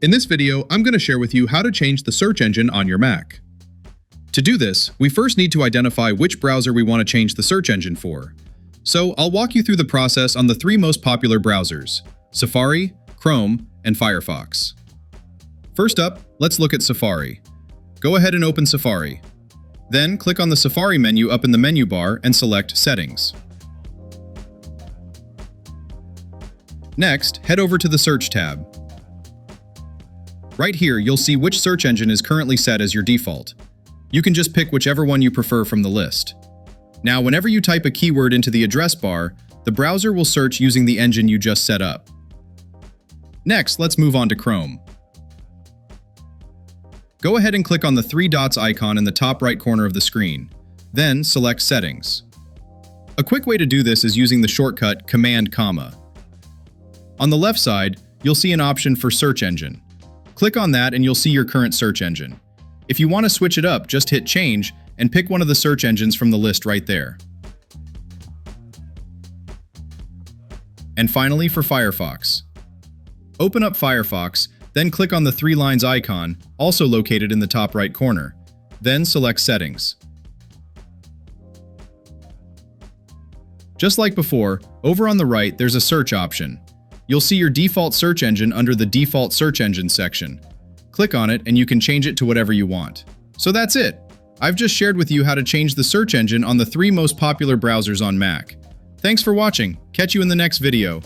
In this video, I'm going to share with you how to change the search engine on your Mac. To do this, we first need to identify which browser we want to change the search engine for. So I'll walk you through the process on the three most popular browsers: Safari, Chrome, and Firefox. First up, let's look at Safari. Go ahead and open Safari. Then click on the Safari menu up in the menu bar and select Settings. Next, head over to the Search tab. Right here, you'll see which search engine is currently set as your default. You can just pick whichever one you prefer from the list. Now, whenever you type a keyword into the address bar, the browser will search using the engine you just set up. Next, let's move on to Chrome. Go ahead and click on the three dots icon in the top right corner of the screen. Then select Settings. A quick way to do this is using the shortcut Command-. On the left side, you'll see an option for Search Engine. Click on that and you'll see your current search engine. If you want to switch it up, just hit Change and pick one of the search engines from the list right there. And finally, for Firefox. Open up Firefox, then click on the three lines icon, also located in the top right corner. Then select Settings. Just like before, over on the right, there's a search option. You'll see your default search engine under the Default Search Engine section. Click on it and you can change it to whatever you want. So that's it. I've just shared with you how to change the search engine on the three most popular browsers on Mac. Thanks for watching. Catch you in the next video.